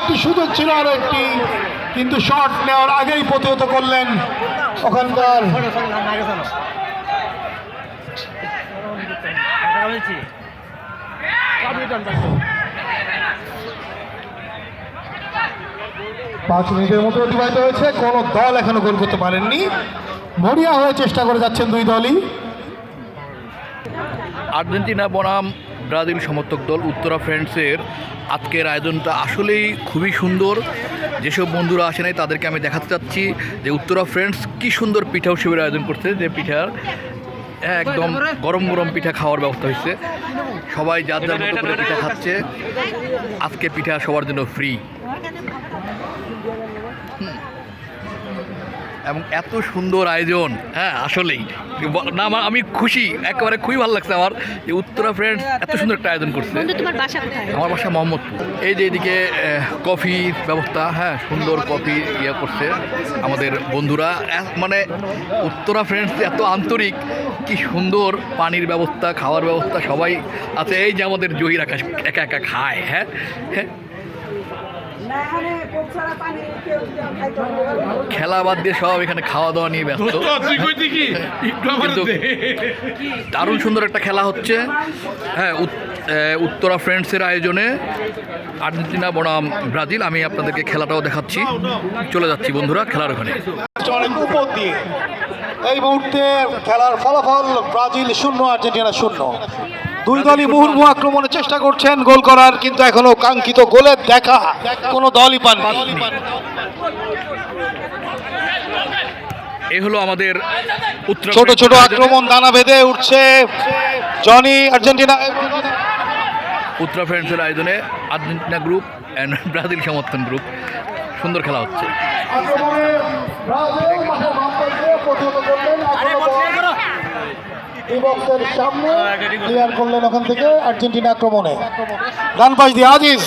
একটি সুযোগ ছিল আরো একটি, কিন্তু শট নেওয়ার আগেই প্রতিহত করলেন ওখানকার পাঁচ মিনিটের মতো অতিবাহিত হয়েছে, কোনো দল এখনো গোল করতে পারেননি। মরিয়া হয়ে চেষ্টা করে যাচ্ছেন দুই দলই। আর্জেন্টিনা বনাম ব্রাজিল সমর্থক দল উত্তরা ফ্রেন্ডসের আজকের আয়োজনটা আসলেই খুবই সুন্দর। যেসব বন্ধুরা আসে নাই তাদেরকে আমি দেখাতে চাচ্ছি যে উত্তরা ফ্রেন্ডস কী সুন্দর পিঠা উৎসবের আয়োজন করছে। যে পিঠার একদম গরম গরম পিঠা খাওয়ার ব্যবস্থা হয়েছে, সবাই যার যার মতো করে পিঠা খাচ্ছে। আজকে পিঠা সবার জন্য ফ্রি এবং এত সুন্দর আয়োজন। হ্যাঁ আসলেই না, আমি খুশি, একেবারে খুবই ভালো লাগছে আমার যে উত্তরা ফ্রেন্ডস এত সুন্দর একটা আয়োজন করছে। আমার বাসা মোহাম্মদপুর। এই যে এদিকে কফির ব্যবস্থা, হ্যাঁ সুন্দর কফি ইয়ে করছে আমাদের বন্ধুরা। মানে উত্তরা ফ্রেন্ডস এত আন্তরিক, কি সুন্দর পানির ব্যবস্থা, খাওয়ার ব্যবস্থা সবাই আছে। এই যে আমাদের জহির আকাশ একা একা খায়। হ্যাঁ হ্যাঁ, খেলা বাদ দিয়ে সব এখানে খাওয়া দাওয়া নিয়ে ব্যস্ত। কিন্তু দারুণ সুন্দর একটা খেলা হচ্ছে। হ্যাঁ, উত্তরা ফ্রেন্ডসের আয়োজনে আর্জেন্টিনা বনাম ব্রাজিল। আমি আপনাদেরকে খেলাটাও দেখাচ্ছি। চলে যাচ্ছি বন্ধুরা খেলার ওখানে। অনেক উপর দিয়ে এই মুহূর্তে খেলার ফলাফল ব্রাজিল 0 আর্জেন্টিনা 0। দুই দলই মুহুর্মুহু আক্রমণের চেষ্টা করছেন গোল করার, কিন্তু এখনো কাঙ্ক্ষিত গোলের দেখা কোনো দলই পাননি। এই হলো আমাদের ছোট ছোট আক্রমণ দানা বেঁধে উঠছে জনি আর্জেন্টিনা উত্তরা ফ্রেন্ডসের আয়োজনে আর্জেন্টিনা গ্রুপ অ্যান্ড ব্রাজিল সমর্থন গ্রুপ। সুন্দর খেলা হচ্ছে। সামনে ক্লিয়ার করলেন ওখান থেকে আর্জেন্টিনা আক্রমণে ডান পাশ দিয়ে আজিজ